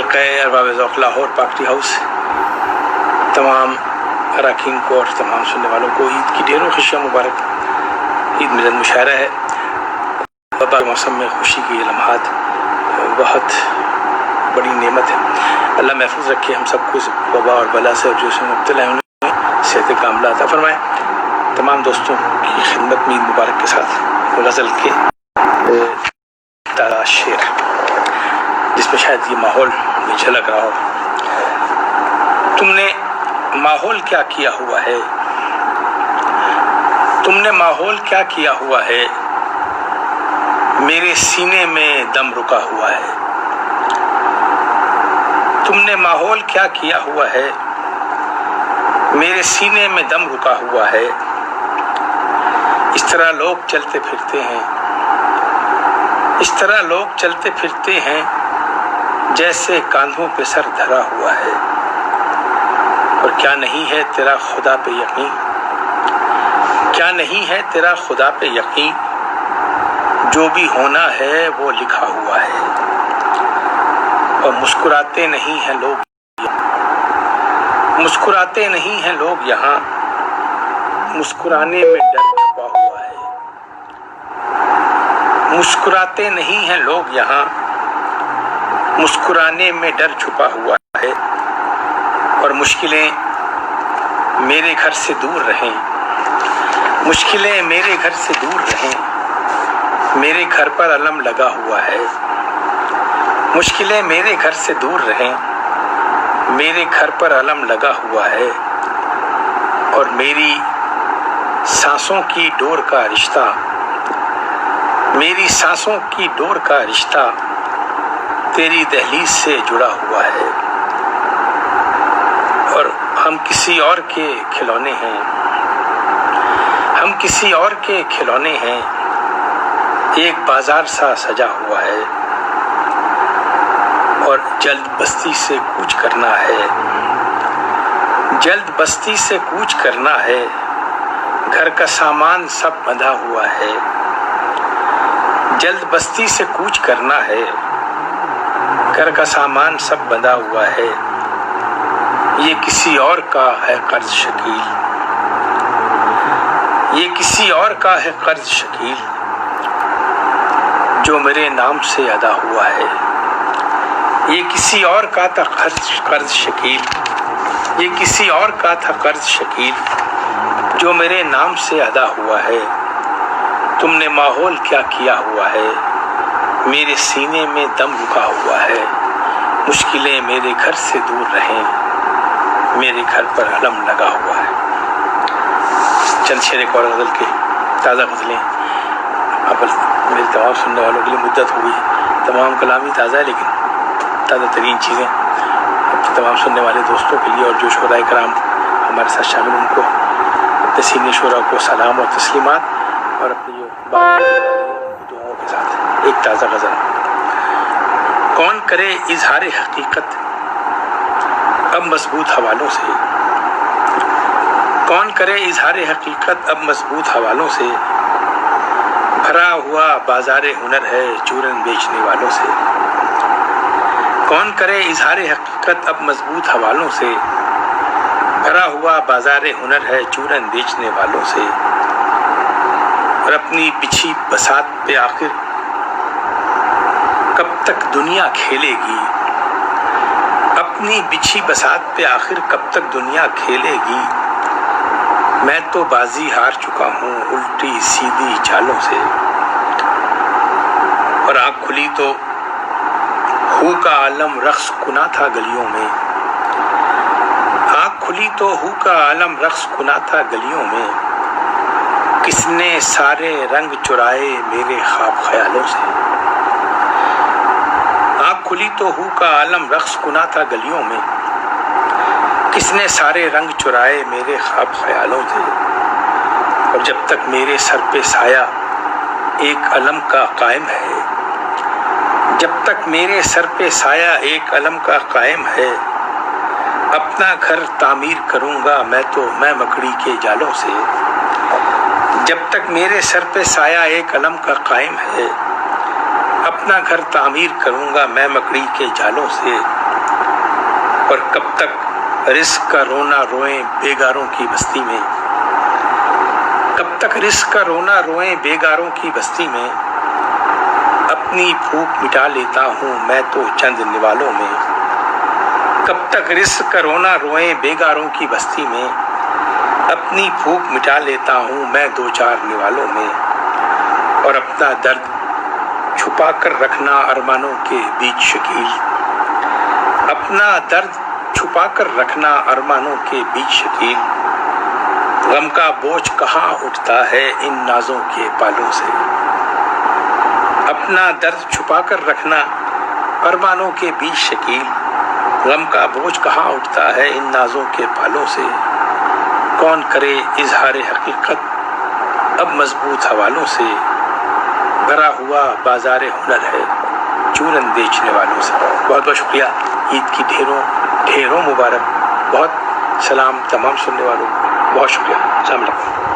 हल्क़ा Arbab ज़ौक़ Lahore party house तमाम अरकान को और तमाम सुनने वालों को ईद की ढेरों खुशियाँ मुबारक। ईद मिलन मुशायरा है। वबा के मौसम में खुशी के ये लम्हात बहुत बड़ी नेमत है। अल्लाह महफूज रखे हम सबको इस वबा और बला से, और जो इसमें मुब्तला है उन्हें सेहत कामिला अता फरमाए। तमाम दोस्तों की खिदमत में ईद मुबारक के साथ गज़ल के तारा शेर, जिसमें शायद ये माहौल में झलक रहा हो। तुमने माहौल क्या किया हुआ है, तुमने माहौल क्या किया हुआ है, मेरे सीने में दम रुका हुआ है। तुमने माहौल क्या किया हुआ है, मेरे सीने में दम रुका हुआ है। इस तरह लोग चलते फिरते हैं, इस तरह लोग चलते फिरते हैं जैसे कांधों पे सर धरा हुआ है। और क्या नहीं है तेरा खुदा पे यकीन, क्या नहीं है तेरा खुदा पे यकीन, जो भी होना है वो लिखा हुआ है। और मुस्कुराते नहीं हैं लोग, मुस्कुराते नहीं हैं लोग यहाँ, मुस्कुराने में डर छुपा हुआ है। मुस्कुराते नहीं हैं लोग यहाँ, मुस्कुराने में डर छुपा हुआ है। और मुश्किलें मेरे घर से दूर रहें, मुश्किलें मेरे घर से दूर रहें, मेरे घर पर अलम लगा हुआ है। मुश्किलें मेरे घर से दूर रहें, मेरे घर पर अलम लगा हुआ है। और मेरी सांसों की डोर का रिश्ता, मेरी सांसों की डोर का रिश्ता तेरी दहलीज से जुड़ा हुआ है। और हम किसी और के खिलौने हैं, हम किसी और के खिलौने हैं, एक बाजार सा सजा हुआ है। और जल्द बस्ती से कूच करना है, जल्द बस्ती से कूच करना है, घर का सामान सब बंधा हुआ है। जल्द बस्ती से कूच करना है, घर का सामान सब बंधा हुआ है। ये किसी और का है कर्ज शकील, ये किसी और का है कर्ज शकील, जो मेरे नाम से अदा हुआ है। ये किसी और का था कर्ज शकील, ये किसी और का था कर्ज शकील, जो मेरे नाम से अदा हुआ है। तुमने माहौल क्या किया हुआ है, मेरे सीने में दम रुका हुआ है। मुश्किलें मेरे घर से दूर रहें, मेरे घर पर अलम लगा हुआ है। चंद शेर एक और गज़ल के ताज़ा गज़लें। अब मेरे तमाम सुनने वालों के लिए मुद्दत हो गई, तमाम कलामी ताज़ा है लेकिन ताज़ा तरीन चीज़ें अब तमाम सुनने वाले दोस्तों के लिए, और जो शोराए कराम हमारे साथ शामिल उनको, अपने सीनियर शोरा को सलाम और तस्लीमात, और अपनी जो दुआओं के साथ एक ताज़ा गज़ल। कौन करे इजहार हकीकत अब मजबूत हवालों से, कौन करे इजहार हकीकत अब मजबूत हवालों से, भरा हुआ बाज़ारे हुनर है चूरन बेचने वालों से। कौन करे इजहार हकीकत अब मजबूत हवालों से, भरा हुआ बाज़ारे हुनर है चूरन बेचने वालों से। और अपनी बिछी बसात पे आखिर कब तक दुनिया खेलेगी, अपनी बिछी बसात पे आखिर कब तक दुनिया खेलेगी। मैं तो बाजी हार चुका हूँ उल्टी सीधी चालों से। और आँख खुली तो हू का आलम रक्स कुना था गलियों में, आँख खुली तो हू का आलम रक्स कुना था गलियों में। किसने सारे रंग चुराए मेरे ख्वाब ख्यालों से। आँख खुली तो हू का आलम रक्स कुना था गलियों में, किसने सारे रंग चुराए मेरे ख्वाब ख्यालों से। और जब तक मेरे सर पे साया एक अलम का कायम है, जब तक मेरे सर पे साया एक अलम का कायम है, अपना घर तामीर करूँगा मैं मकड़ी के जालों से। जब तक मेरे सर पे साया एक अलम का कायम है, अपना घर तामीर करूँगा मैं मकड़ी के जालों से। اور کب تک رزق کا رونا روئیں بیگاروں کی بستی میں، کب تک رزق کا رونا روئیں بیگاروں کی بستی میں، اپنی بھوک مٹا لیتا ہوں میں تو چند نوالوں میں، کب تک رزق کا رونا روئیں بیگاروں کی بستی میں، اپنی بھوک مٹا لیتا ہوں میں دو چار نوالوں میں، اور اپنا درد چھپا کر رکھنا ارمانوں کے بیچ شکیل، اپنا درد چھپا کر رکھنا ارمانوں کے بیچ شکیل، غم کا بوجھ کہاں اٹھتا ہے ان نازوں کے پالوں سے، اپنا درد چھپا کر رکھنا ارمانوں کے بیچ شکیل، غم کا بوجھ کہاں اٹھتا ہے ان نازوں کے پالوں سے، کون کرے اظہار حقیقت اب مضبوط حوالوں سے، بھرا ہوا بازار ہنر ہے چورن بیچنے والوں سے۔ بہت بہت شکریہ، عید کی ڈھیروں مبارک، بہت سلام تمام سننے والوں کو، بہت شکریہ، السلام علیکم۔